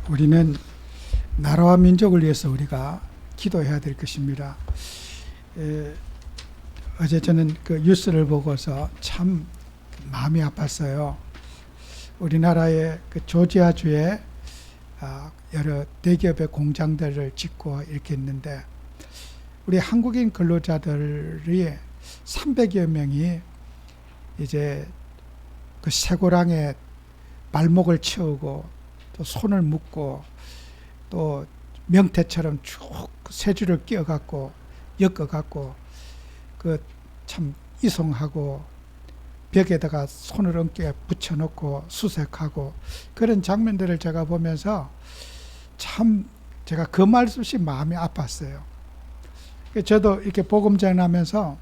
우리는 나라와 민족을 위해서 우리가 기도해야 될 것입니다. 어제 저는 그 뉴스를 보고서 참 마음이 아팠어요. 우리나라의 그 조지아주에 여러 대기업의 공장들을 짓고 이렇게 있는데, 우리 한국인 근로자들이 300여 명이 이제 그 쇠고랑에 발목을 채우고 또 손을 묶고 또 명태처럼 쭉 쇠줄을 끼어갖고 엮어갖고 그 참 이송하고 벽에다가 손을 얹게 붙여놓고 수색하고 그런 장면들을 제가 보면서 참 제가 그 말씀이 마음이 아팠어요. 저도 이렇게 복음 전하면서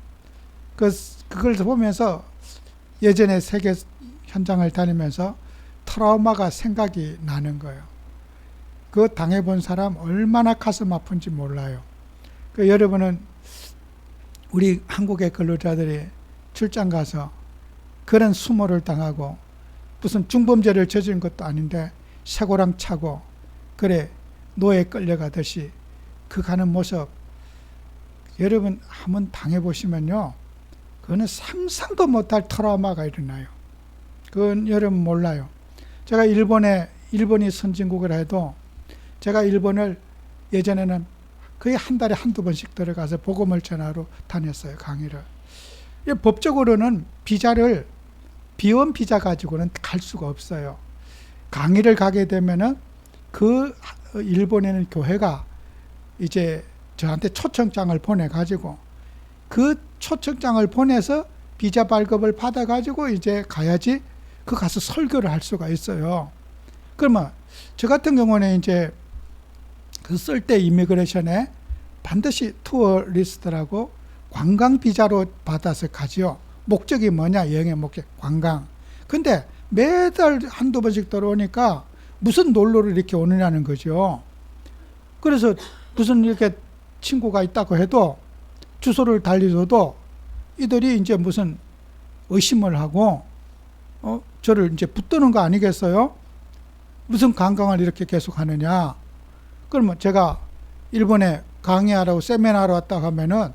그걸 보면서 예전에 세계 현장을 다니면서 트라우마가 생각이 나는 거예요. 그 당해본 사람 얼마나 가슴 아픈지 몰라요. 여러분은 우리 한국의 근로자들이 출장 가서 그런 수모를 당하고 무슨 중범죄를 저지른 것도 아닌데 쇠고랑 차고 그래 노예에 끌려가듯이 그 가는 모습, 여러분 한번 당해보시면요, 그거는 상상도 못할 트라우마가 일어나요. 그건 여러분 몰라요. 제가 일본이 선진국을 해도 제가 일본을 예전에는 거의 한 달에 한두 번씩 들어가서 복음을 전하러 다녔어요, 강의를. 법적으로는 비원 비자 가지고는 갈 수가 없어요. 강의를 가게 되면은 그 일본에는 교회가 이제 저한테 초청장을 보내가지고 그 초청장을 보내서 비자 발급을 받아가지고 이제 가야지 그 가서 설교를 할 수가 있어요. 그러면 저 같은 경우는 이제 그 쓸 때 이미그레이션에 반드시 투어리스트라고 관광 비자로 받아서 가지요. 목적이 뭐냐? 여행의 목적, 관광. 근데 매달 한두 번씩 들어오니까 무슨 놀러를 이렇게 오느냐는 거죠. 그래서 무슨 이렇게 친구가 있다고 해도 주소를 달리줘도 이들이 이제 무슨 의심을 하고 저를 이제 붙드는 거 아니겠어요? 무슨 관광을 이렇게 계속 하느냐? 그러면 제가 일본에 강의하라고 세미나하러 왔다 하면은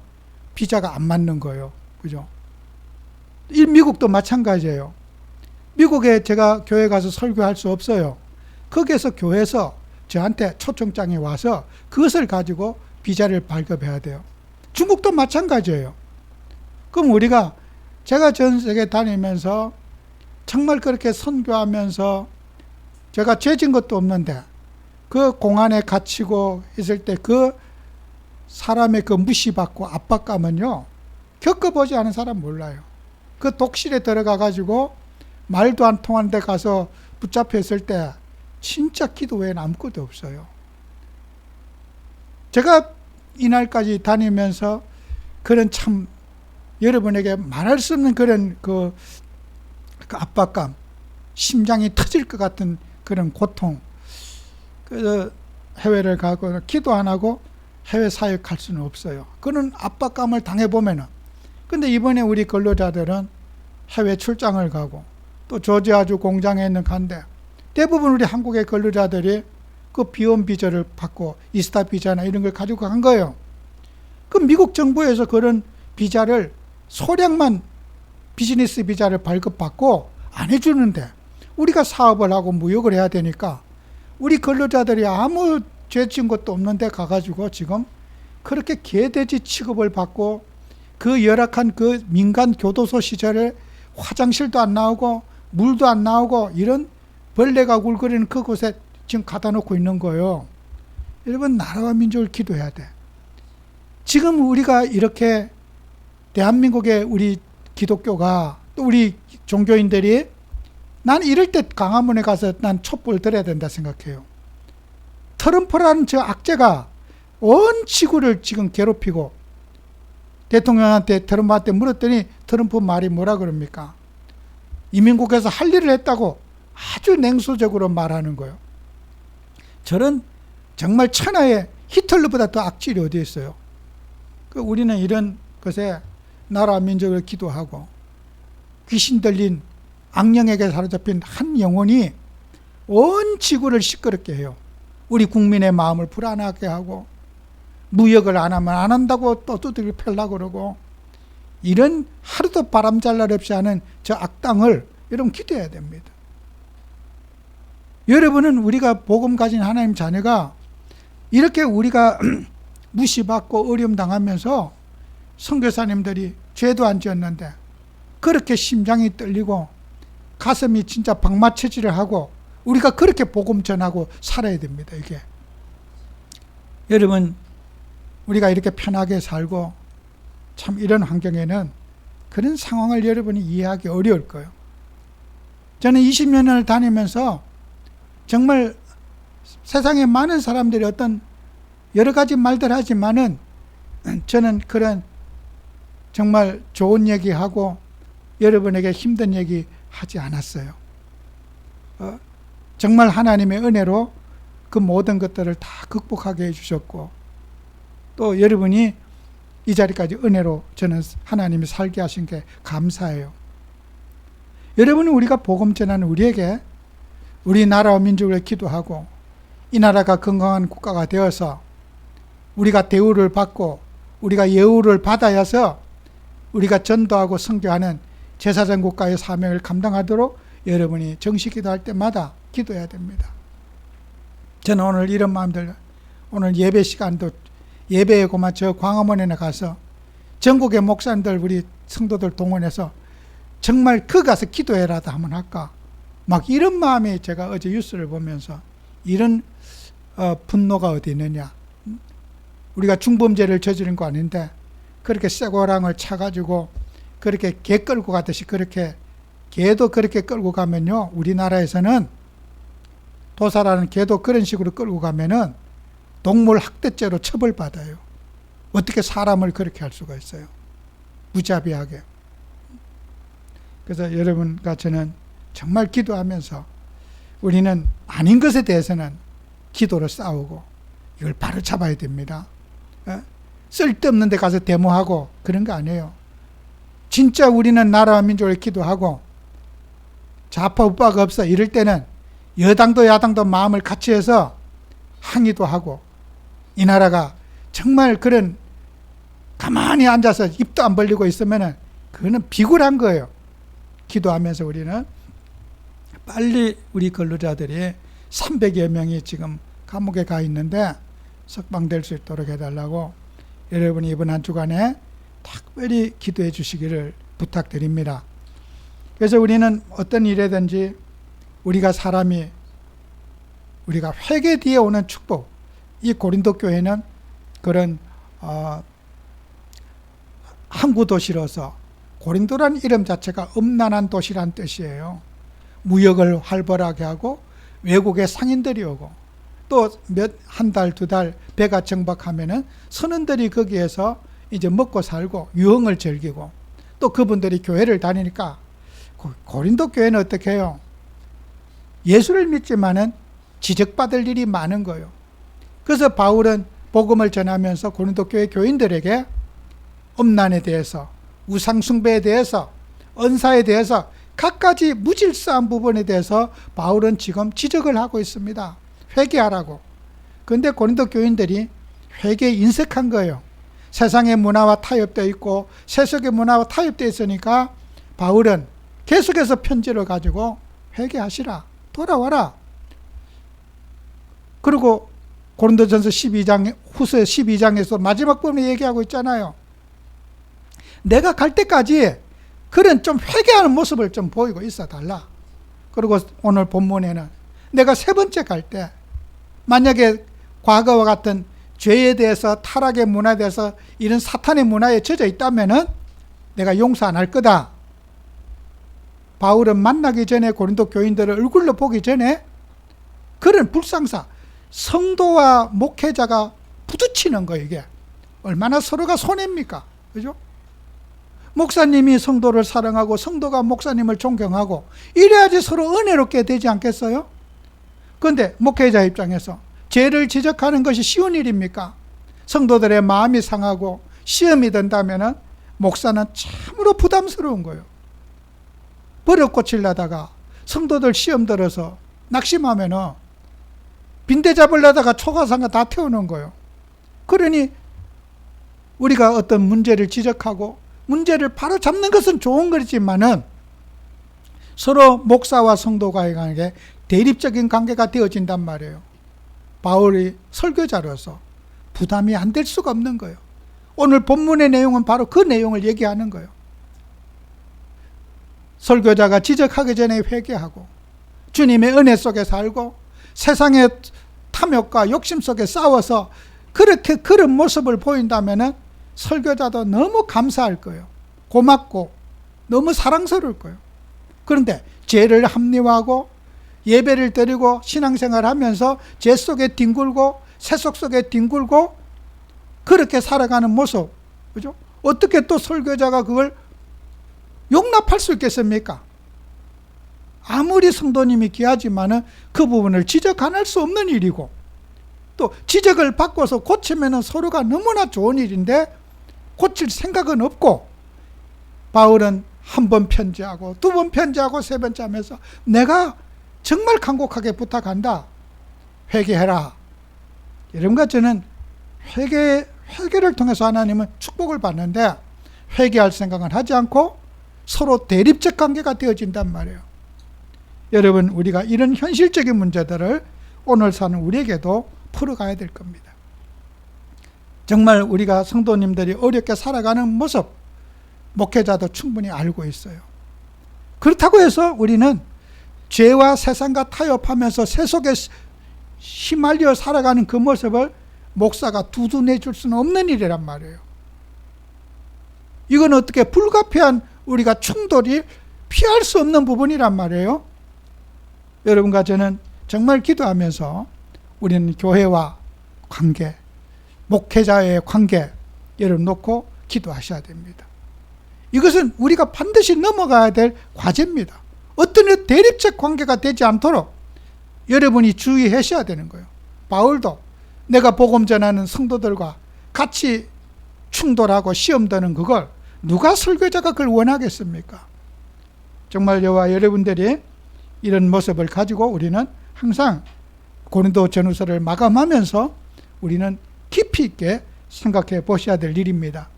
비자가 안 맞는 거예요. 그죠? 미국도 마찬가지예요. 미국에 제가 교회 가서 설교할 수 없어요. 거기에서 교회에서 저한테 초청장이 와서 그것을 가지고 비자를 발급해야 돼요. 중국도 마찬가지예요. 그럼 제가 전 세계 다니면서 정말 그렇게 선교하면서 제가 죄진 것도 없는데 그 공안에 갇히고 있을 때 그 사람의 그 무시받고 압박감은요, 겪어보지 않은 사람 몰라요. 그 독실에 들어가가지고 말도 안 통하는 데 가서 붙잡혀 있을 때 진짜 기도 외에는 아무것도 없어요. 제가 이날까지 다니면서 그런 참 여러분에게 말할 수 없는 그런 그 압박감, 심장이 터질 것 같은 그런 고통, 그래서 해외를 가고 기도 안 하고 해외 사역할 수는 없어요. 그런 압박감을 당해보면은. 근데 이번에 우리 근로자들은 해외 출장을 가고 또 조지아주 공장에 있는 간데 대부분 우리 한국의 근로자들이 그 비원 비자를 받고 이스타 비자나 이런 걸 가지고 간 거예요. 그 미국 정부에서 그런 비자를 소량만 비즈니스 비자를 발급받고 안 해주는데 우리가 사업을 하고 무역을 해야 되니까 우리 근로자들이 아무 죄진 것도 없는데 가가지고 지금 그렇게 개돼지 취급을 받고 그 열악한 그 민간 교도소 시절에 화장실도 안 나오고 물도 안 나오고 이런 벌레가 굴거리는 그곳에 지금 갖다 놓고 있는 거예요. 여러분, 나라와 민족을 기도해야 돼. 지금 우리가 이렇게 대한민국의 우리 기독교가 또 우리 종교인들이 난 이럴 때 광화문에 가서 난 촛불 들어야 된다 생각해요. 트럼프라는 저 악재가 온 지구를 지금 괴롭히고 트럼프한테 물었더니 트럼프 말이 뭐라 그럽니까? 이민국에서 할 일을 했다고 아주 냉소적으로 말하는 거예요. 저런 정말 천하의 히틀러보다 더 악질이 어디 있어요? 우리는 이런 것에 나라 민족을 기도하고 귀신 들린 악령에게 사로잡힌 한 영혼이 온 지구를 시끄럽게 해요. 우리 국민의 마음을 불안하게 하고 무역을 안 하면 안 한다고 또 두들겨 펴려고 그러고 이런 하루도 바람잘 날 없이 하는 저 악당을 여러분 기도해야 됩니다. 여러분은 우리가 복음 가진 하나님 자녀가 이렇게 우리가 무시받고 어려움 당하면서 선교사님들이 죄도 안 지었는데 그렇게 심장이 떨리고 가슴이 진짜 박마체질을 하고 우리가 그렇게 복음 전하고 살아야 됩니다. 이게 여러분 우리가 이렇게 편하게 살고 참 이런 환경에는 그런 상황을 여러분이 이해하기 어려울 거예요. 저는 20년을 다니면서 정말 세상에 많은 사람들이 어떤 여러 가지 말들 하지만은 저는 그런 정말 좋은 얘기하고 여러분에게 힘든 얘기 하지 않았어요. 정말 하나님의 은혜로 그 모든 것들을 다 극복하게 해주셨고 또 여러분이 이 자리까지 은혜로 저는 하나님이 살게 하신 게 감사해요. 여러분은 우리가 복음 전하는 우리에게 우리나라와 민족을 기도하고 이 나라가 건강한 국가가 되어서 우리가 대우를 받고 우리가 예우를 받아야서 우리가 전도하고 선교하는 제사장 국가의 사명을 감당하도록 여러분이 정식 기도할 때마다 기도해야 됩니다. 저는 오늘 이런 마음들 오늘 예배 시간도 예배에 고만 저 광화문에 가서 전국의 목사님들 우리 성도들 동원해서 정말 그 가서 기도해라도 한번 할까 막 이런 마음에 제가 어제 뉴스를 보면서 이런 분노가 어디 있느냐. 우리가 중범죄를 저지른 거 아닌데 그렇게 쇠고랑을 차가지고 그렇게 개 끌고 가듯이 그렇게 개도 그렇게 끌고 가면요 우리나라에서는 도살하는 개도 그런 식으로 끌고 가면은 동물 학대죄로 처벌받아요. 어떻게 사람을 그렇게 할 수가 있어요. 무자비하게. 그래서 여러분과 저는 정말 기도하면서 우리는 아닌 것에 대해서는 기도로 싸우고 이걸 바로 잡아야 됩니다. 쓸데없는 데 가서 데모하고 그런 거 아니에요. 진짜 우리는 나라와 민족을 기도하고 좌파 우파가 없어 이럴 때는 여당도 야당도 마음을 같이 해서 항의도 하고 이 나라가 정말 그런 가만히 앉아서 입도 안 벌리고 있으면은 그거는 비굴한 거예요. 기도하면서 우리는 빨리 우리 근로자들이 300여 명이 지금 감옥에 가 있는데 석방될 수 있도록 해달라고 여러분이 이번 한 주간에 특별히 기도해 주시기를 부탁드립니다. 그래서 우리는 어떤 일이든지 우리가 사람이 우리가 회개 뒤에 오는 축복 이 고린도 교회는 그런 항구 도시로서 고린도란 이름 자체가 음란한 도시란 뜻이에요. 무역을 활발하게 하고 외국의 상인들이 오고 또 한 달, 두 달 배가 정박하면은 선원들이 거기에서 이제 먹고 살고 유흥을 즐기고 또 그분들이 교회를 다니니까 고린도 교회는 어떻게 해요? 예수를 믿지만은 지적받을 일이 많은 거예요. 그래서 바울은 복음을 전하면서 고린도 교회 교인들에게 음란에 대해서 우상숭배에 대해서 언사에 대해서 갖가지 무질서한 부분에 대해서 바울은 지금 지적을 하고 있습니다. 회개하라고. 그런데 고린도 교인들이 회개에 인색한 거예요. 세상의 문화와 타협되어 있고 세속의 문화와 타협되어 있으니까 바울은 계속해서 편지를 가지고 회개하시라. 돌아와라. 그리고 고린도전서 12장 후서 12장에서 마지막 부분에 얘기하고 있잖아요. 내가 갈 때까지 그런 좀 회개하는 모습을 좀 보이고 있어 달라. 그리고 오늘 본문에는 내가 세 번째 갈 때 만약에 과거와 같은 죄에 대해서 타락의 문화에 대해서 이런 사탄의 문화에 젖어 있다면은 내가 용서 안 할 거다. 바울은 만나기 전에 고린도 교인들을 얼굴로 보기 전에 그런 불상사 성도와 목회자가 부딪히는 거 이게 얼마나 서로가 손해입니까? 그죠? 목사님이 성도를 사랑하고 성도가 목사님을 존경하고 이래야지 서로 은혜롭게 되지 않겠어요? 그런데 목회자 입장에서 죄를 지적하는 것이 쉬운 일입니까? 성도들의 마음이 상하고 시험이 된다면 목사는 참으로 부담스러운 거예요. 버릇 고치려다가 성도들 시험 들어서 낙심하면은 빈대 잡으려다가 초가상가 다 태우는 거예요. 그러니 우리가 어떤 문제를 지적하고 문제를 바로 잡는 것은 좋은 거지만은 서로 목사와 성도 간에 대립적인 관계가 되어진단 말이에요. 바울이 설교자로서 부담이 안 될 수가 없는 거예요. 오늘 본문의 내용은 바로 그 내용을 얘기하는 거예요. 설교자가 지적하기 전에 회개하고 주님의 은혜 속에 살고 세상의 탐욕과 욕심 속에 싸워서 그렇게 그런 모습을 보인다면은 설교자도 너무 감사할 거예요. 고맙고 너무 사랑스러울 거예요. 그런데 죄를 합리화하고 예배를 드리고 신앙생활 하면서 죄 속에 뒹굴고 세속 속에 뒹굴고 그렇게 살아가는 모습, 그죠? 어떻게 또 설교자가 그걸 용납할 수 있겠습니까? 아무리 성도님이 귀하지만은 그 부분을 지적 안 할 수 없는 일이고 또 지적을 받고서 고치면은 서로가 너무나 좋은 일인데 고칠 생각은 없고 바울은 한 번 편지하고 두 번 편지하고 세 번째 하면서 내가 정말 간곡하게 부탁한다. 회개해라. 여러분과 저는 회개를 통해서 하나님은 축복을 받는데 회개할 생각은 하지 않고 서로 대립적 관계가 되어진단 말이에요. 여러분, 우리가 이런 현실적인 문제들을 오늘 사는 우리에게도 풀어가야 될 겁니다. 정말 우리가 성도님들이 어렵게 살아가는 모습 목회자도 충분히 알고 있어요. 그렇다고 해서 우리는 죄와 세상과 타협하면서 세속에 휘말려 살아가는 그 모습을 목사가 두둔해 줄 수는 없는 일이란 말이에요. 이건 어떻게 불가피한 우리가 충돌이 피할 수 없는 부분이란 말이에요. 여러분과 저는 정말 기도하면서 우리는 교회와 관계, 목회자의 관계 여러분 놓고 기도하셔야 됩니다. 이것은 우리가 반드시 넘어가야 될 과제입니다. 어떤 대립적 관계가 되지 않도록 여러분이 주의하셔야 되는 거예요. 바울도 내가 복음 전하는 성도들과 같이 충돌하고 시험 드는 그걸 누가 설교자가 그걸 원하겠습니까? 정말 저와 여러분들이 이런 모습을 가지고 우리는 항상 고린도 전후서를 마감하면서 우리는 깊이 있게 생각해 보셔야 될 일입니다.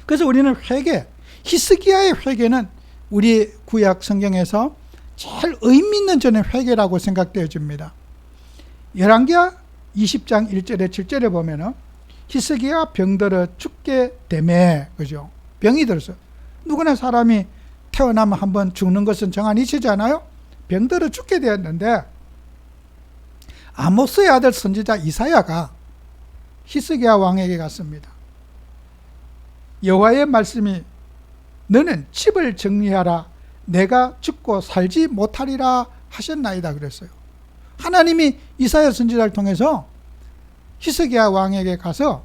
그래서 우리는 회개, 히스기야의 회개는 우리 구약 성경에서 제일 의미 있는 저는 회개라고 생각되어집니다. 열왕기하 20장 1절에 7절에 보면은 히스기야 병들어 죽게 되매, 그죠? 병이 들었어요. 누구나 사람이 태어나면 한번 죽는 것은 정한 이치잖아요. 병들어 죽게 되었는데 아모스의 아들 선지자 이사야가 히스기야 왕에게 갔습니다. 여호와의 말씀이 너는 집을 정리하라 내가 죽고 살지 못하리라 하셨나이다 그랬어요. 하나님이 이사야 선지자를 통해서 히스기야 왕에게 가서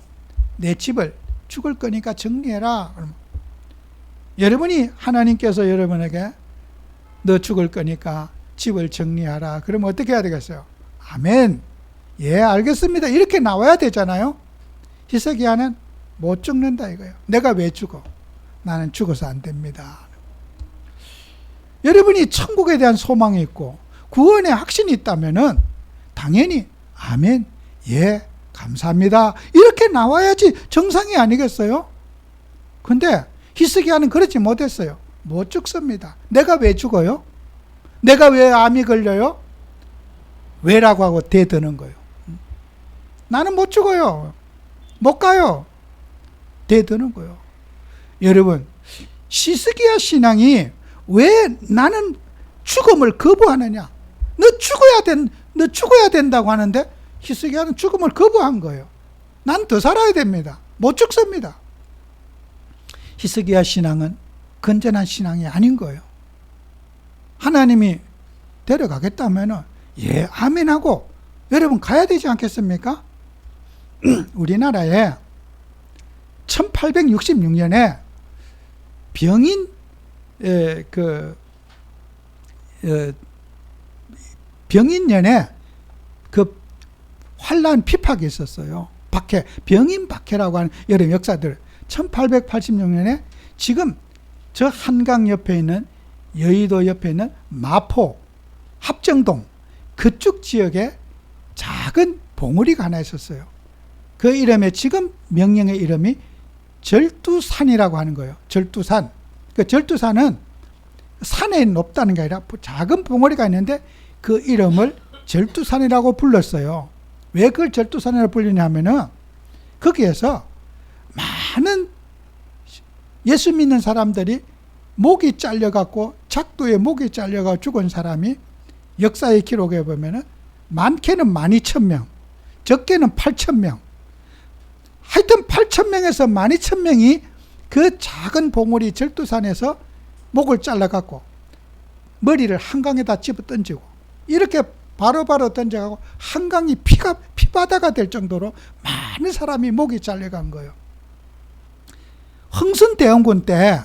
내 집을 죽을 거니까 정리해라. 여러분이 하나님께서 여러분에게 너 죽을 거니까 집을 정리하라. 그러면 어떻게 해야 되겠어요? 아멘. 예, 알겠습니다. 이렇게 나와야 되잖아요. 히스기야는 못 죽는다 이거예요. 내가 왜 죽어? 나는 죽어서 안 됩니다. 여러분이 천국에 대한 소망이 있고 구원의 확신이 있다면은 당연히 아멘, 예, 감사합니다. 이렇게 나와야지 정상이 아니겠어요? 근데 히스기야는 그렇지 못했어요. 못 죽습니다. 내가 왜 죽어요? 내가 왜 암이 걸려요? 왜라고 하고 대드는 거예요. 나는 못 죽어요. 못 가요. 대드는 거예요. 여러분, 히스기야 신앙이 왜 나는 죽음을 거부하느냐? 너 죽어야 된다고 하는데 히스기야는 죽음을 거부한 거예요. 난 더 살아야 됩니다. 못 죽습니다. 히스기야 신앙은 건전한 신앙이 아닌 거예요. 하나님이 데려가겠다면 예, 아멘하고 여러분 가야 되지 않겠습니까? 우리나라에 1866년에 병인년에 그 환란 피팍이 있었어요. 병인 박해라고 하는 여러 역사들. 1886년에 지금 저 한강 옆에 있는 여의도 옆에 있는 마포, 합정동 그쪽 지역에 작은 봉우리가 하나 있었어요. 그 이름에 지금 명령의 이름이 절두산이라고 하는 거예요. 절두산. 그 절두산은 산에 높다는 게 아니라 작은 봉우리가 있는데 그 이름을 절두산이라고 불렀어요. 왜 그걸 절두산이라고 불리냐면은 거기에서 많은 예수 믿는 사람들이 목이 잘려갖고 작두에 목이 잘려가 죽은 사람이 역사의 기록에 보면은 많게는 12,000명, 적게는 8,000명. 하여튼 8,000명에서 12,000명이 그 작은 봉우리 절두산에서 목을 잘라갖고 머리를 한강에다 집어 던지고 이렇게 바로바로 던져가고 한강이 피바다가 될 정도로 많은 사람이 목이 잘려간 거예요. 흥선대원군 때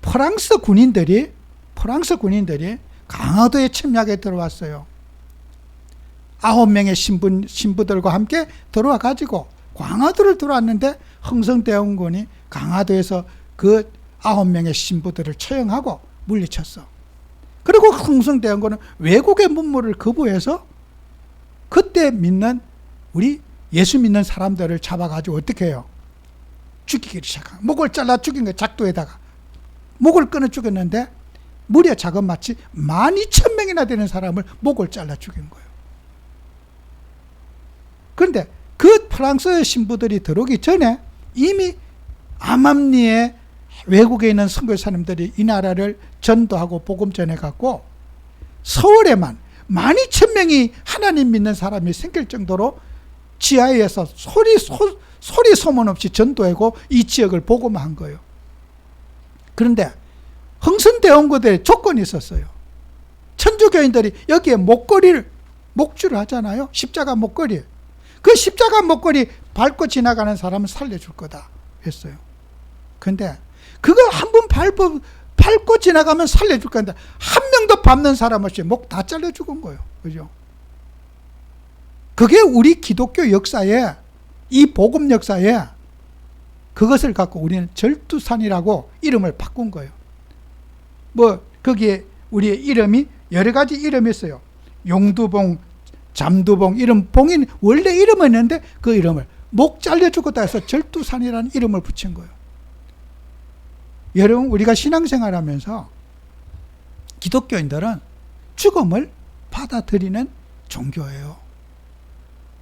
프랑스 군인들이 강화도에 침략에 들어왔어요. 9명의 신부들과 함께 들어와 가지고 강화도를 들어왔는데 흥선대원군이 강화도에서 그 9명의 신부들을 처형하고 물리쳤어. 그리고 흥선대원군은 외국의 문물을 거부해서 그때 믿는 우리 예수 믿는 사람들을 잡아가지고 어떻게 해요? 죽이기 시작한 거예요. 목을 잘라 죽인 거예요. 작두에다가 목을 끊어 죽였는데 무려 자그마치 12,000명이나 되는 사람을 목을 잘라 죽인 거예요. 그런데 그 프랑스 신부들이 들어오기 전에 이미 암암리에 외국에 있는 선교사님들이 이 나라를 전도하고 복음 전해갖고 서울에만 12,000명이 하나님 믿는 사람이 생길 정도로 지하에서 소리 소문 없이 전도하고 이 지역을 복음한 거예요. 그런데 흥선대원군들의 조건이 있었어요. 천주교인들이 여기에 목줄을 하잖아요. 십자가 목걸이. 그 십자가 목걸이 밟고 지나가는 사람은 살려줄 거다 했어요. 근데 그거 한 번 밟고 지나가면 살려줄 건데 한 명도 밟는 사람 없이 목 다 잘려 죽은 거예요. 그죠? 그게 우리 기독교 역사에, 이 복음 역사에 그것을 갖고 우리는 절두산이라고 이름을 바꾼 거예요. 거기에 우리의 이름이 여러 가지 이름이 있어요. 용두봉, 잠두봉, 이런 봉인 원래 이름은 있는데 그 이름을 목 잘려 죽었다 해서 절두산이라는 이름을 붙인 거예요. 여러분, 우리가 신앙생활하면서 기독교인들은 죽음을 받아들이는 종교예요.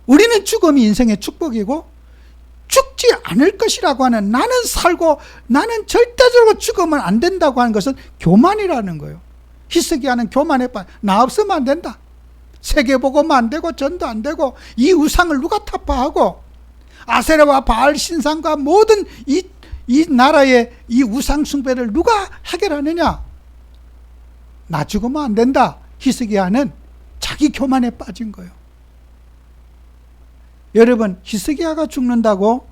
우리는 죽음이 인생의 축복이고 죽지 않을 것이라고 하는, 나는 살고 나는 절대적으로 죽으면 안 된다고 하는 것은 교만이라는 거예요. 히스기야는 교만에 빠져 나 없으면 안 된다. 세계복음 안 되고 전도 안 되고 이 우상을 누가 타파하고 아세라와 바알 신상과 모든 이 나라의 이 우상 숭배를 누가 해결하느냐. 나 죽으면 안 된다. 히스기야는 자기 교만에 빠진 거예요. 여러분, 히스기야가 죽는다고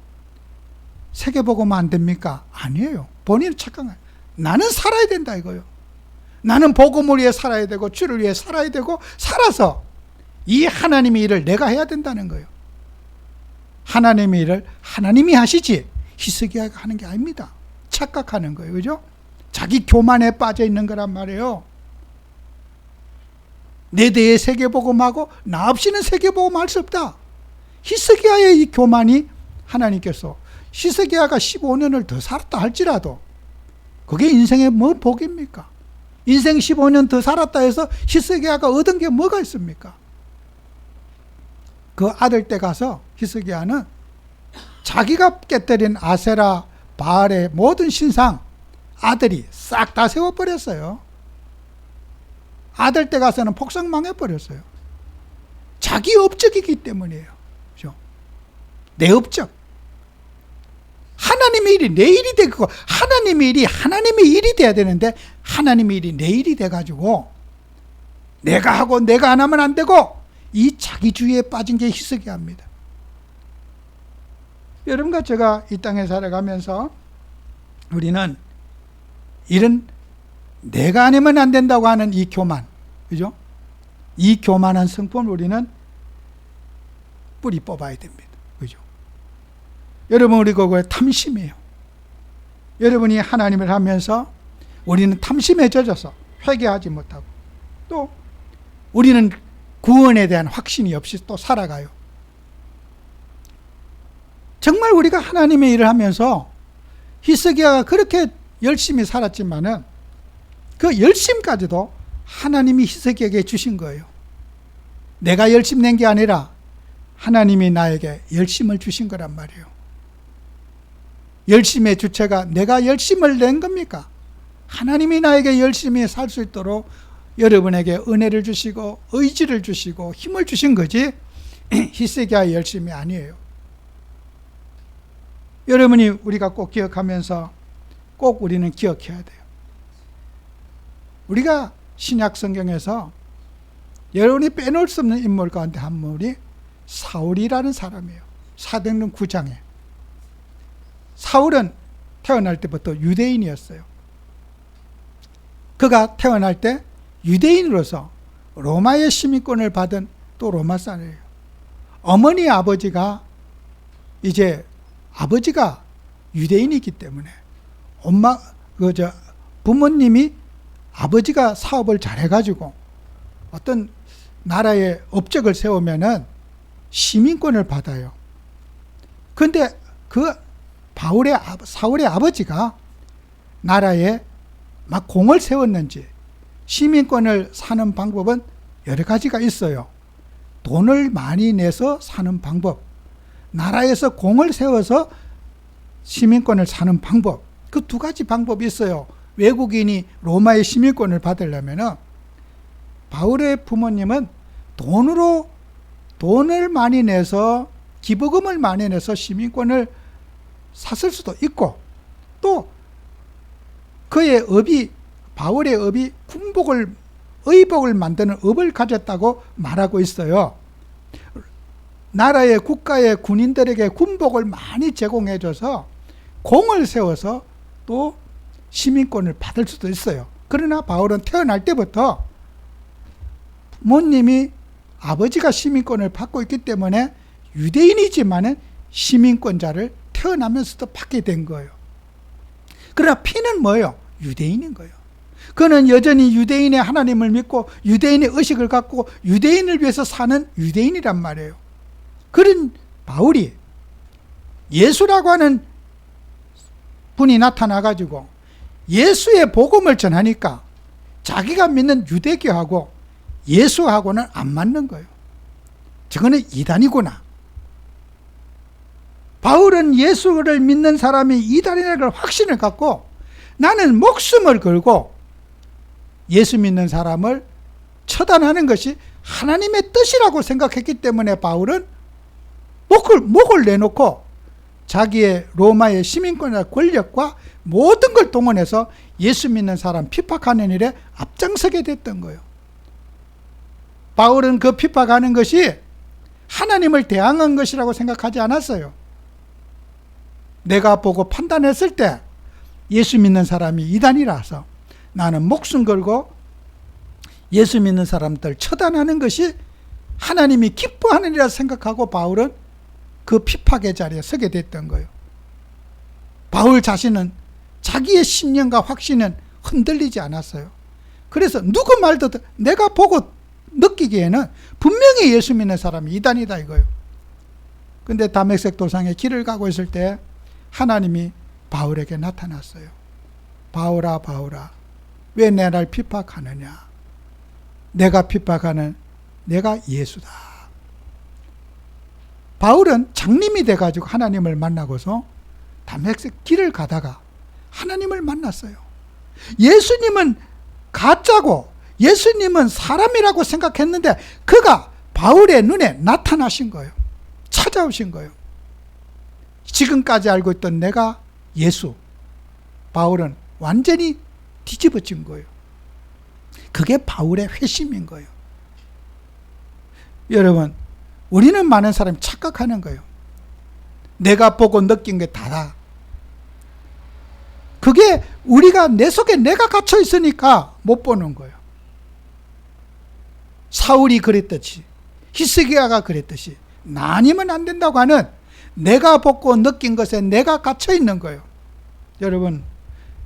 세계복음 안 됩니까? 아니에요. 본인은 착각한 거예요. 나는 살아야 된다 이거예요. 나는 복음을 위해 살아야 되고 주를 위해 살아야 되고 살아서 이 하나님의 일을 내가 해야 된다는 거예요. 하나님의 일을 하나님이 하시지 히스기야가 하는 게 아닙니다. 착각하는 거예요. 그죠? 자기 교만에 빠져 있는 거란 말이에요. 내 대에 세계복음하고 나 없이는 세계복음 할 수 없다. 히스기야의 이 교만이 하나님께서 히스기야가 15년을 더 살았다 할지라도 그게 인생의 뭐 복입니까? 인생 15년 더 살았다 해서 히스기야가 얻은 게 뭐가 있습니까? 그 아들 때 가서 히스기야는 자기가 깨뜨린 아세라, 바알의 모든 신상 아들이 싹 다 세워버렸어요. 아들 때 가서는 폭삭망해버렸어요. 자기 업적이기 때문이에요. 그죠? 내 업적. 하나님의 일이 내 일이 되고 하나님의 일이 하나님의 일이 돼야 되는데 하나님의 일이 내 일이 돼가지고 내가 하고 내가 안 하면 안 되고 이 자기주의에 빠진 게 히스기야입니다. 여러분과 제가 이 땅에 살아가면서 우리는 이런 내가 아니면 안 된다고 하는 이 교만, 그죠? 이 교만한 성품을 우리는 뿌리 뽑아야 됩니다. 그죠? 여러분, 우리 그거에 탐심이에요. 여러분이 하나님을 하면서 우리는 탐심에 젖어서 회개하지 못하고 또 우리는 구원에 대한 확신이 없이 또 살아가요. 정말 우리가 하나님의 일을 하면서 히스기야가 그렇게 열심히 살았지만은 그 열심까지도 하나님이 히스기야에게 주신 거예요. 내가 열심 낸 게 아니라 하나님이 나에게 열심을 주신 거란 말이에요. 열심의 주체가 내가 열심을 낸 겁니까? 하나님이 나에게 열심히 살 수 있도록 여러분에게 은혜를 주시고 의지를 주시고 힘을 주신 거지 히스기야의 열심이 아니에요. 여러분이 우리가 꼭 기억하면서 꼭 우리는 기억해야 돼요. 우리가 신약 성경에서 여러분이 빼놓을 수 없는 인물 가운데 한 인물이 사울이라는 사람이에요. 사도행전 9장에. 사울은 태어날 때부터 유대인이었어요. 그가 태어날 때 유대인으로서 로마의 시민권을 받은 또 로마 사람이에요. 어머니 아버지가 아버지가 유대인이기 때문에 부모님이 아버지가 사업을 잘해가지고 어떤 나라에 업적을 세우면은 시민권을 받아요. 그런데 사울의 아버지가 나라에 막 공을 세웠는지 시민권을 사는 방법은 여러 가지가 있어요. 돈을 많이 내서 사는 방법, 나라에서 공을 세워서 시민권을 사는 방법, 그 두 가지 방법이 있어요. 외국인이 로마의 시민권을 받으려면은 바울의 부모님은 돈을 많이 내서 기부금을 많이 내서 시민권을 샀을 수도 있고, 또 바울의 업이 의복을 만드는 업을 가졌다고 말하고 있어요. 나라의 국가의 군인들에게 군복을 많이 제공해줘서 공을 세워서 또 시민권을 받을 수도 있어요. 그러나 바울은 태어날 때부터 부모님이 아버지가 시민권을 받고 있기 때문에 유대인이지만은 시민권자를 태어나면서도 받게 된 거예요. 그러나 피는 뭐예요? 유대인인 거예요. 그는 여전히 유대인의 하나님을 믿고 유대인의 의식을 갖고 유대인을 위해서 사는 유대인이란 말이에요. 그런 바울이 예수라고 하는 분이 나타나가지고 예수의 복음을 전하니까 자기가 믿는 유대교하고 예수하고는 안 맞는 거예요. 저거는 이단이구나. 바울은 예수를 믿는 사람이 이단이라는 걸 확신을 갖고 나는 목숨을 걸고 예수 믿는 사람을 처단하는 것이 하나님의 뜻이라고 생각했기 때문에 바울은 목을 내놓고 자기의 로마의 시민권과 권력과 모든 걸 동원해서 예수 믿는 사람 핍박하는 일에 앞장서게 됐던 거예요. 바울은 그 핍박하는 것이 하나님을 대항한 것이라고 생각하지 않았어요. 내가 보고 판단했을 때 예수 믿는 사람이 이단이라서 나는 목숨 걸고 예수 믿는 사람들 처단하는 것이 하나님이 기뻐하는 일이라 생각하고 바울은 그 핍박의 자리에 서게 됐던 거예요. 바울 자신은 자기의 신념과 확신은 흔들리지 않았어요. 그래서 누구 말도 내가 보고 느끼기에는 분명히 예수 믿는 사람이 이단이다 이거예요. 근데 다메섹 도상에 길을 가고 있을 때 하나님이 바울에게 나타났어요. 바울아, 바울아, 왜 나를 핍박하느냐? 내가 핍박하는 내가 예수다. 바울은 장님이 돼가지고 하나님을 만나고서 다메섹 길을 가다가 하나님을 만났어요. 예수님은 가짜고 예수님은 사람이라고 생각했는데 그가 바울의 눈에 나타나신 거예요. 찾아오신 거예요. 지금까지 알고 있던 내가 예수, 바울은 완전히 뒤집어진 거예요. 그게 바울의 회심인 거예요. 여러분, 우리는 많은 사람이 착각하는 거예요. 내가 보고 느낀 게 다다. 그게 우리가 내 속에 내가 갇혀 있으니까 못 보는 거예요. 사울이 그랬듯이 히스기야가 그랬듯이 나 아니면 안 된다고 하는 내가 보고 느낀 것에 내가 갇혀 있는 거예요. 여러분,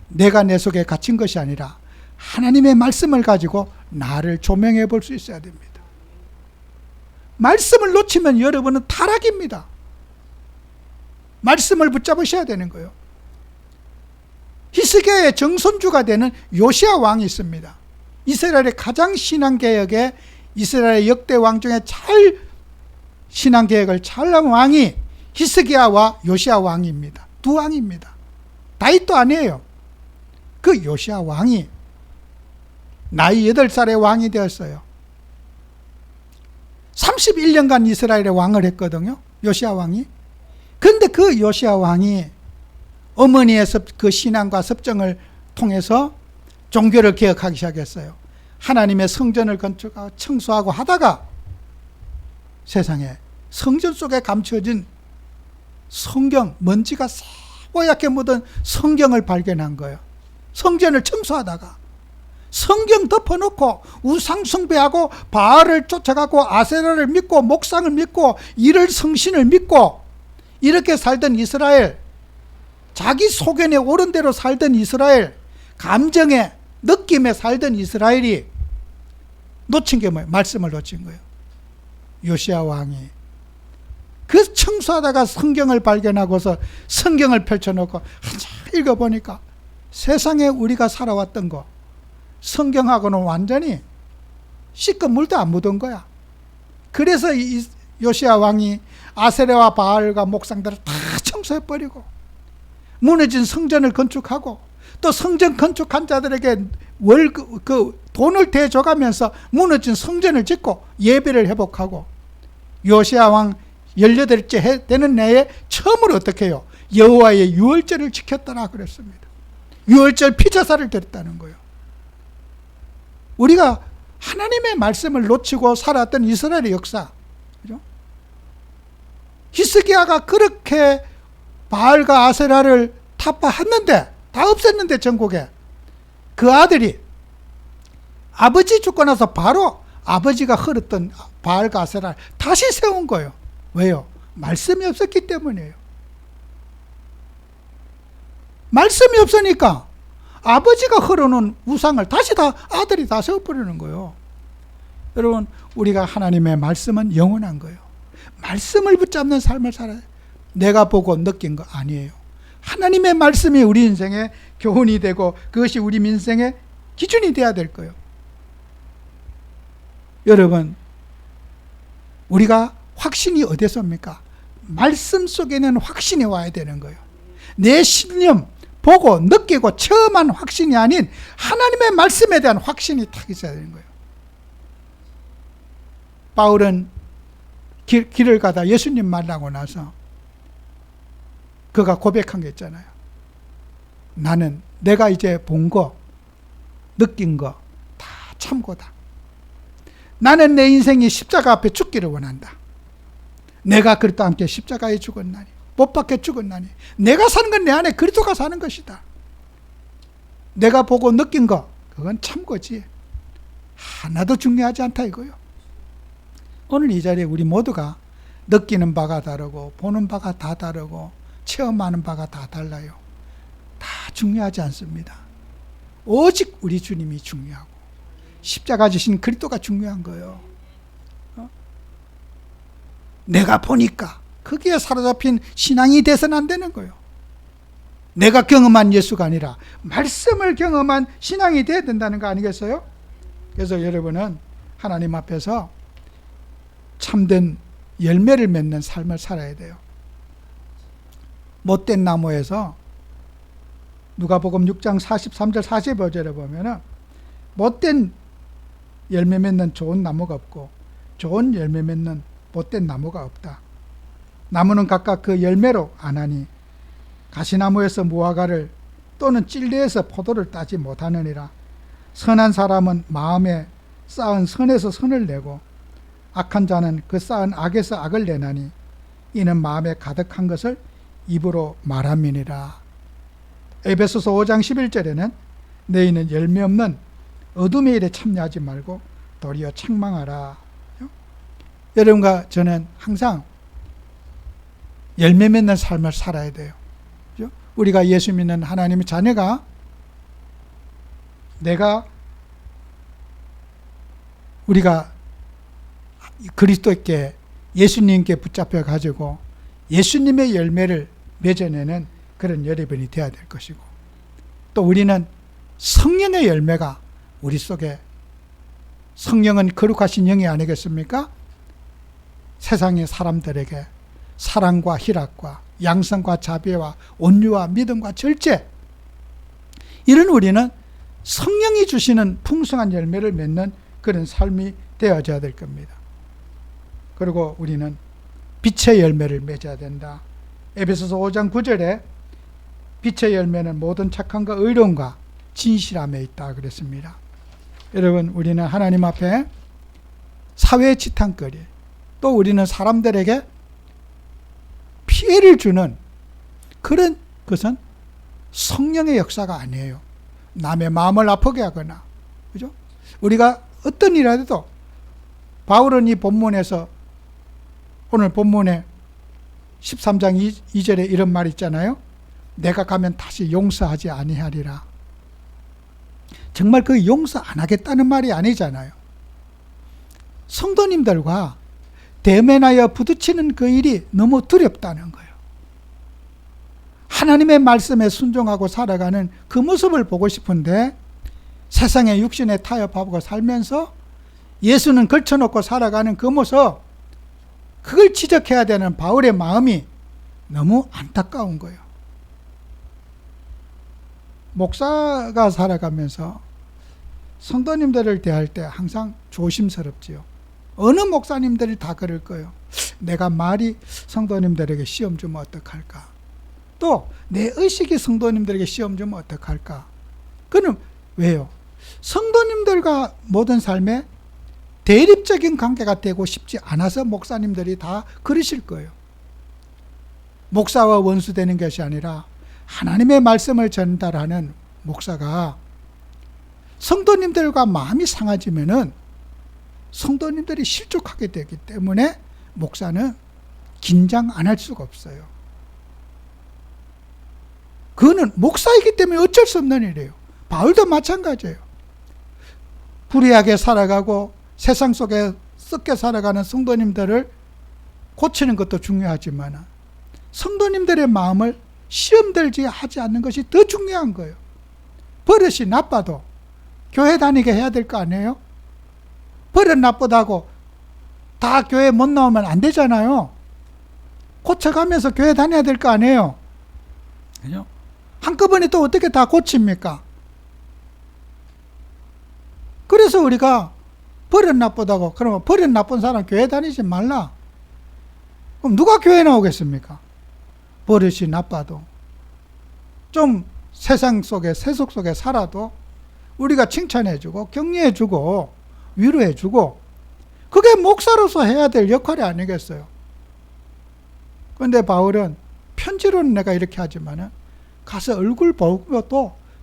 내가 내 속에 갇힌 것이 아니라 하나님의 말씀을 가지고 나를 조명해 볼 수 있어야 됩니다. 말씀을 놓치면 여러분은 타락입니다. 말씀을 붙잡으셔야 되는 거예요. 히스기야의 정손주가 되는 요시야 왕이 있습니다. 이스라엘의 가장 신앙개혁에 이스라엘 역대 왕 중에 잘 신앙개혁을 잘한 왕이 히스기야와 요시야 왕입니다. 두 왕입니다. 다윗도 아니에요. 그 요시야 왕이 나이 8살에 왕이 되었어요. 31년간 이스라엘의 왕을 했거든요. 요시야 왕이. 그런데 그 요시야 왕이 어머니의 그 신앙과 섭정을 통해서 종교를 개혁하기 시작했어요. 하나님의 성전을 건축하고 청소하고 하다가 세상에 성전 속에 감춰진 성경, 먼지가 새하얗게 묻은 성경을 발견한 거예요. 성전을 청소하다가 성경 덮어놓고 우상 숭배하고 바알을 쫓아가고 아세라를 믿고 목상을 믿고 이를 성신을 믿고 이렇게 살던 이스라엘, 자기 소견에 옳은 대로 살던 이스라엘, 감정에 느낌에 살던 이스라엘이 놓친 게 뭐예요? 말씀을 놓친 거예요. 요시야 왕이 그 청소하다가 성경을 발견하고서 성경을 펼쳐놓고 한참 읽어보니까 세상에 우리가 살아왔던 거 성경하고는 완전히 씻고 물도 안 묻은 거야. 그래서 이 요시야 왕이 아세라와 바알과 목상들을 다 청소해버리고 무너진 성전을 건축하고 또 성전 건축한 자들에게 돈을 대줘가면서 무너진 성전을 짓고 예배를 회복하고 요시야 왕 18째 되는 해에 처음으로 어떻게 해요? 여호와의 유월절을 지켰더라 그랬습니다. 유월절 피제사를 드렸다는 거예요. 우리가 하나님의 말씀을 놓치고 살았던 이스라엘의 역사, 그죠? 히스기야가 그렇게 바알과 아세라를 타파했는데 다 없앴는데 전국에 그 아들이 아버지 죽고 나서 바로 아버지가 흐렸던 바알과 아세라를 다시 세운 거예요. 왜요? 말씀이 없었기 때문이에요. 말씀이 없으니까 아버지가 흐르는 우상을 다시 다 아들이 다 세워버리는 거예요. 여러분, 우리가 하나님의 말씀은 영원한 거예요. 말씀을 붙잡는 삶을 살아야 돼요. 내가 보고 느낀 거 아니에요. 하나님의 말씀이 우리 인생의 교훈이 되고 그것이 우리 인생의 기준이 돼야 될 거예요. 여러분, 우리가 확신이 어디서 옵니까? 말씀 속에는 확신이 와야 되는 거예요. 내 신념, 보고 느끼고 체험한 확신이 아닌 하나님의 말씀에 대한 확신이 딱 있어야 되는 거예요. 바울은 길을 가다 예수님 만나고 나서 그가 고백한 게 있잖아요. 나는 내가 이제 본 거, 느낀 거 다 참고다. 나는 내 인생이 십자가 앞에 죽기를 원한다. 내가 그리스도 함께 십자가에 죽었나니, 못 박혀 죽었나니, 내가 사는 건 내 안에 그리스도가 사는 것이다. 내가 보고 느낀 거, 그건 참고지. 하나도 중요하지 않다 이거요. 오늘 이 자리에 우리 모두가 느끼는 바가 다르고 보는 바가 다 다르고 체험하는 바가 다 달라요. 다 중요하지 않습니다. 오직 우리 주님이 중요하고 십자가 지신 그리스도가 중요한 거예요. 내가 보니까 거기에 사로잡힌 신앙이 돼서는 안 되는 거예요. 내가 경험한 예수가 아니라 말씀을 경험한 신앙이 돼야 된다는 거 아니겠어요? 그래서 여러분은 하나님 앞에서 참된 열매를 맺는 삶을 살아야 돼요. 못된 나무에서 누가복음 6장 43절 45절에 보면은 못된 열매 맺는 좋은 나무가 없고 좋은 열매 맺는 못된 나무가 없다. 나무는 각각 그 열매로 아나니 가시나무에서 무화과를 또는 찔레에서 포도를 따지 못하느니라. 선한 사람은 마음에 쌓은 선에서 선을 내고 악한 자는 그 쌓은 악에서 악을 내나니 이는 마음에 가득한 것을 입으로 말함이니라. 에베소서 5장 11절에는 너희는 열매 없는 어둠의 일에 참여하지 말고 도리어 책망하라. 여러분과 저는 항상 열매 맺는 삶을 살아야 돼요. 우리가 예수 믿는 하나님의 자녀가 우리가 그리스도께 예수님께 붙잡혀 가지고 예수님의 열매를 맺어내는 그런 여러분이 되어야 될 것이고, 또 우리는 성령의 열매가 우리 속에, 성령은 거룩하신 영이 아니겠습니까? 세상의 사람들에게 사랑과 희락과 양성과 자비와 온유와 믿음과 절제, 이런 우리는 성령이 주시는 풍성한 열매를 맺는 그런 삶이 되어져야 될 겁니다. 그리고 우리는 빛의 열매를 맺어야 된다. 에베소서 5장 9절에 빛의 열매는 모든 착함과 의로움과 진실함에 있다 그랬습니다. 여러분, 우리는 하나님 앞에 사회의 지탄거리, 또 우리는 사람들에게 피해를 주는 그런 것은 성령의 역사가 아니에요. 남의 마음을 아프게 하거나, 그죠? 우리가 어떤 일이라도, 바울은 이 본문에서, 오늘 본문에 13장 2절에 이런 말 있잖아요. 내가 가면 다시 용서하지 아니하리라. 정말 그 용서 안 하겠다는 말이 아니잖아요. 성도님들과 대면하여 부딪히는 그 일이 너무 두렵다는 거예요. 하나님의 말씀에 순종하고 살아가는 그 모습을 보고 싶은데, 세상의 육신에 타협하고 살면서 예수는 걸쳐놓고 살아가는 그 모습, 그걸 지적해야 되는 바울의 마음이 너무 안타까운 거예요. 목사가 살아가면서 성도님들을 대할 때 항상 조심스럽지요. 어느 목사님들이 다 그럴 거예요. 내가 말이 성도님들에게 시험 주면 어떡할까? 또 내 의식이 성도님들에게 시험 주면 어떡할까? 그는 왜요? 성도님들과 모든 삶에 대립적인 관계가 되고 싶지 않아서 목사님들이 다 그러실 거예요. 목사와 원수되는 것이 아니라 하나님의 말씀을 전달하는 목사가 성도님들과 마음이 상해지면은 성도님들이 실족하게 되기 때문에 목사는 긴장 안 할 수가 없어요. 그거는 목사이기 때문에 어쩔 수 없는 일이에요. 바울도 마찬가지예요. 불의하게 살아가고 세상 속에 썩게 살아가는 성도님들을 고치는 것도 중요하지만 성도님들의 마음을 시험들지 하지 않는 것이 더 중요한 거예요. 버릇이 나빠도 교회 다니게 해야 될 거 아니에요? 버릇 나쁘다고 다 교회 못 나오면 안 되잖아요. 고쳐가면서 교회 다녀야 될 거 아니에요? 그죠? 한꺼번에 또 어떻게 다 고칩니까? 그래서 우리가 버릇 나쁘다고, 그러면 버릇 나쁜 사람 교회 다니지 말라. 그럼 누가 교회 나오겠습니까? 버릇이 나빠도 좀 세상 속에, 세속 속에 살아도 우리가 칭찬해주고 격려해주고 위로해주고, 그게 목사로서 해야 될 역할이 아니겠어요? 그런데 바울은 편지로는 내가 이렇게 하지만은 가서 얼굴 보고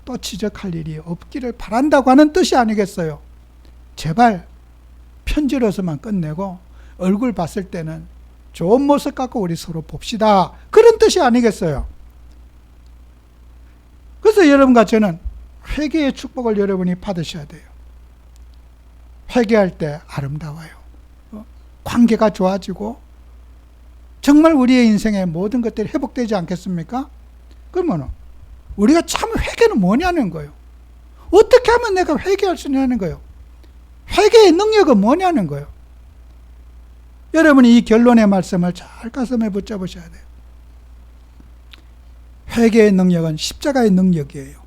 또 지적할 일이 없기를 바란다고 하는 뜻이 아니겠어요? 제발 편지로서만 끝내고 얼굴 봤을 때는 좋은 모습 갖고 우리 서로 봅시다, 그런 뜻이 아니겠어요? 그래서 여러분과 저는 회개의 축복을 여러분이 받으셔야 돼요. 회개할 때 아름다워요. 관계가 좋아지고 정말 우리의 인생의 모든 것들이 회복되지 않겠습니까? 그러면 우리가 참 회개는 뭐냐는 거예요. 어떻게 하면 내가 회개할 수 있냐는 거예요. 회개의 능력은 뭐냐는 거예요. 여러분이 이 결론의 말씀을 잘 가슴에 붙잡으셔야 돼요. 회개의 능력은 십자가의 능력이에요.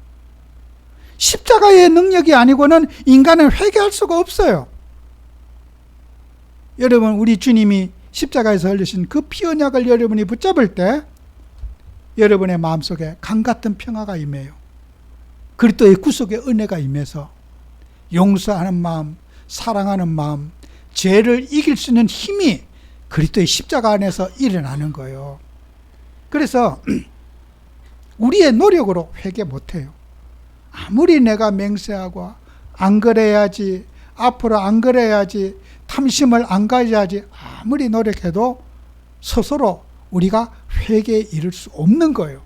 십자가의 능력이 아니고는 인간은 회개할 수가 없어요. 여러분, 우리 주님이 십자가에서 흘리신 그 피 언약을 여러분이 붙잡을 때 여러분의 마음속에 강같은 평화가 임해요. 그리스도의 구속의 은혜가 임해서 용서하는 마음, 사랑하는 마음, 죄를 이길 수 있는 힘이 그리스도의 십자가 안에서 일어나는 거예요. 그래서 우리의 노력으로 회개 못해요. 아무리 내가 맹세하고 안 그래야지, 앞으로 안 그래야지, 탐심을 안 가져야지 아무리 노력해도 스스로 우리가 회개에 이를 수 없는 거예요.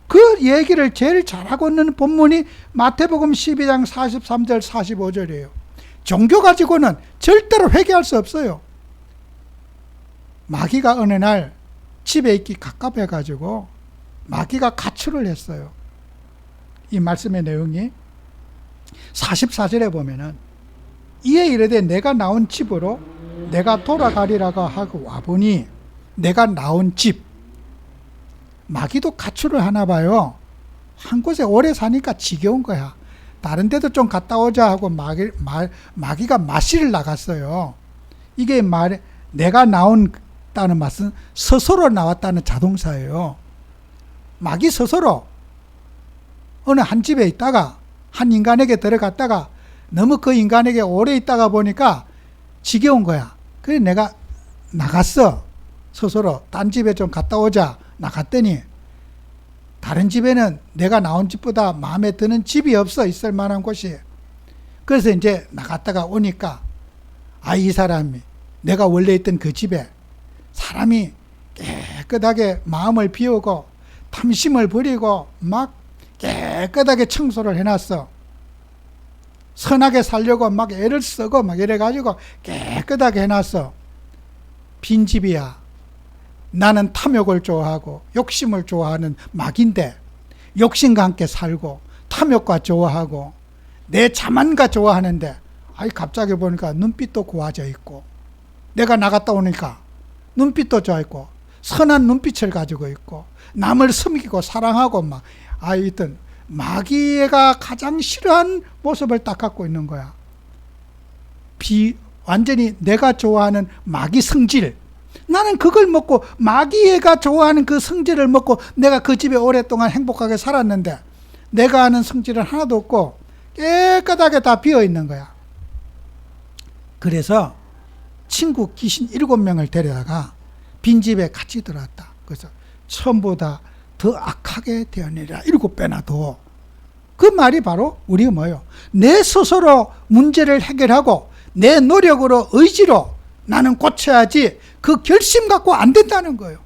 그 얘기를 제일 잘하고 있는 본문이 마태복음 12장 43절 45절이에요. 종교 가지고는 절대로 회개할 수 없어요. 마귀가 어느 날 집에 있기 갑갑해가지고 마귀가 가출을 했어요. 이 말씀의 내용이 44절에 보면은 이에 이르되 내가 나온 집으로 내가 돌아가리라고 하고 와보니 내가 나온 집, 마귀도 가출을 하나 봐요. 한 곳에 오래 사니까 지겨운 거야. 다른 데도 좀 갔다 오자 하고 마귀가 마시를 나갔어요. 이게 내가 나온다는 맛은 스스로 나왔다는 자동사예요. 마귀 스스로 어느 한 집에 있다가 한 인간에게 들어갔다가 너무 그 인간에게 오래 있다가 보니까 지겨운 거야. 그래서 내가 나갔어. 스스로 딴 집에 좀 갔다 오자 나갔더니 다른 집에는 내가 나온 집보다 마음에 드는 집이 없어. 있을 만한 곳이. 그래서 이제 나갔다가 오니까 이 사람이 내가 원래 있던 그 집에 사람이 깨끗하게 마음을 비우고 탐심을 버리고 막 깨끗하게 청소를 해놨어. 선하게 살려고 막 애를 쓰고 막 이래가지고 깨끗하게 해놨어. 빈집이야. 나는 탐욕을 좋아하고 욕심을 좋아하는 마귀인데 욕심과 함께 살고 탐욕과 좋아하고 내 자만과 좋아하는데 갑자기 보니까 눈빛도 고와져 있고 내가 나갔다 오니까 눈빛도 좋아 있고 선한 눈빛을 가지고 있고 남을 섬기고 사랑하고 막 있던 마귀가 가장 싫어하는 모습을 딱 갖고 있는 거야. 완전히 내가 좋아하는 마귀 성질. 나는 그걸 먹고 마귀가 좋아하는 그 성질을 먹고 내가 그 집에 오랫동안 행복하게 살았는데 내가 아는 성질은 하나도 없고 깨끗하게 다 비어 있는 거야. 그래서 친구 귀신 7명을 데려다가 빈집에 같이 들어왔다. 그래서 처음보다 더 악하게 되었느니라. 7배나 더. 그 말이 바로 우리가 뭐예요? 내 스스로 문제를 해결하고 내 노력으로 의지로 나는 고쳐야지 그 결심 갖고 안 된다는 거예요.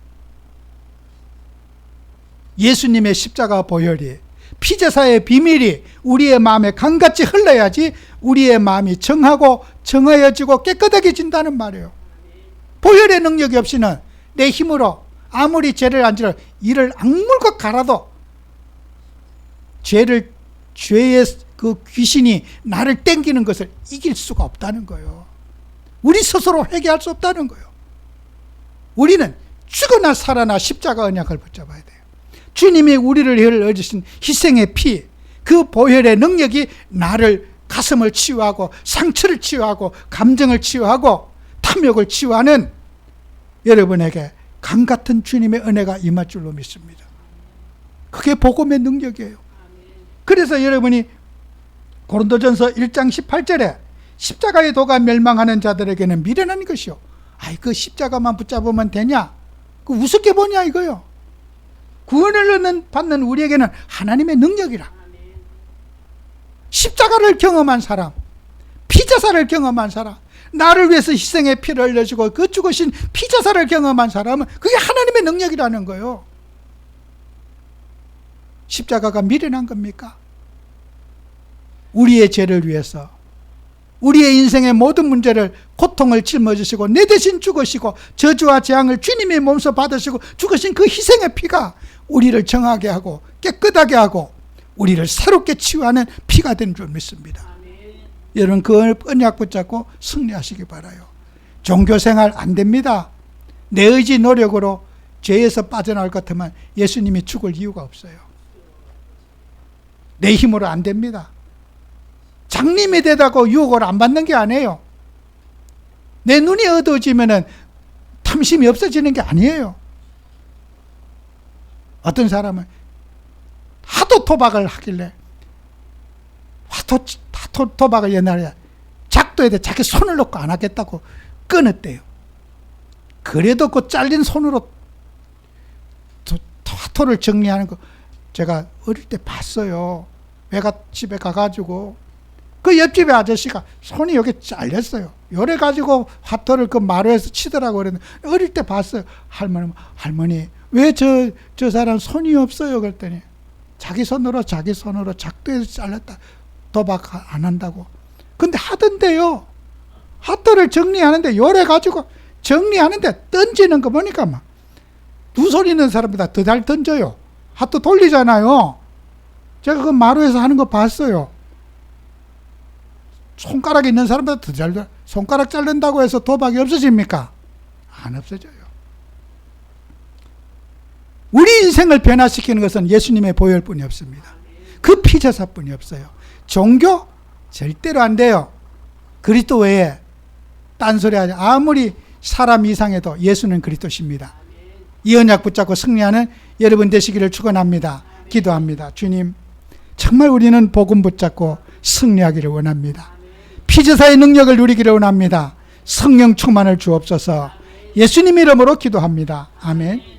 예수님의 십자가 보혈이 피제사의 비밀이 우리의 마음에 강같이 흘러야지 우리의 마음이 정하고 정하여지고 깨끗하게진다는 말이에요. 보혈의 능력이 없이는 내 힘으로 아무리 죄를 안 지러 이를 악물고 갈아도 죄의 그 귀신이 나를 땡기는 것을 이길 수가 없다는 거예요. 우리 스스로 회개할 수 없다는 거예요. 우리는 죽어나 살아나 십자가 언약을 붙잡아야 돼요. 주님이 우리를 위해 얻으신 희생의 피, 그 보혈의 능력이 나를 가슴을 치유하고 상처를 치유하고 감정을 치유하고 탐욕을 치유하는 여러분에게 강같은 주님의 은혜가 임할 줄로 믿습니다. 그게 복음의 능력이에요. 그래서 여러분이 고린도전서 1장 18절에 십자가의 도가 멸망하는 자들에게는 미련한 것이요. 그 십자가만 붙잡으면 되냐? 그 우습게 보냐 이거요. 구원을 받는 우리에게는 하나님의 능력이라. 십자가를 경험한 사람, 피제사를 경험한 사람, 나를 위해서 희생의 피를 흘려주고 그 죽으신 피제사를 경험한 사람은 그게 하나님의 능력이라는 거예요. 십자가가 미련한 겁니까? 우리의 죄를 위해서 우리의 인생의 모든 문제를 고통을 짊어지시고 내 대신 죽으시고 저주와 재앙을 주님의 몸소 받으시고 죽으신 그 희생의 피가 우리를 정하게 하고 깨끗하게 하고 우리를 새롭게 치유하는 피가 된 줄 믿습니다. 여러분 그 언약 붙잡고 승리하시기 바라요. 종교생활 안 됩니다. 내 의지 노력으로 죄에서 빠져나올 것 같으면 예수님이 죽을 이유가 없어요. 내 힘으로 안 됩니다. 장님이 되다고 유혹을 안 받는 게 아니에요. 내 눈이 어두워지면 탐심이 없어지는 게 아니에요. 어떤 사람은 하도 도박을 하길래 하도 도박을 옛날에 작도에 대해 자기 손을 놓고 안 하겠다고 끊었대요. 그래도 그 잘린 손으로 화토를 정리하는 거 제가 어릴 때 봤어요. 내가 집에 가가지고 그 옆집에 아저씨가 손이 여기 잘렸어요. 요래 가지고 화토를 그 마루에서 치더라고 그랬는데 어릴 때 봤어요. 할머니 왜 저 사람 손이 없어요? 그랬더니 자기 손으로 작도에서 잘랐다. 도박 안 한다고. 근데 하던데요. 하트를 정리하는데 요래 가지고 정리하는데 던지는 거 보니까 막 두 손 있는 사람보다 더 잘 던져요. 하트 돌리잖아요. 제가 그 마루에서 하는 거 봤어요. 손가락 있는 사람보다 더 잘, 손가락 자른다고 해서 도박이 없어집니까? 안 없어져요. 우리 인생을 변화시키는 것은 예수님의 보혈 뿐이 없습니다. 그 피제사 뿐이 없어요. 종교? 절대로 안 돼요. 그리스도 외에 딴소리 하지. 아무리 사람 이상해도 예수는 그리스도십니다. 이 언약 붙잡고 승리하는 여러분 되시기를 축원합니다. 기도합니다. 주님, 정말 우리는 복음 붙잡고 승리하기를 원합니다. 피제사의 능력을 누리기를 원합니다. 성령 충만을 주옵소서. 예수님 이름으로 기도합니다. 아멘.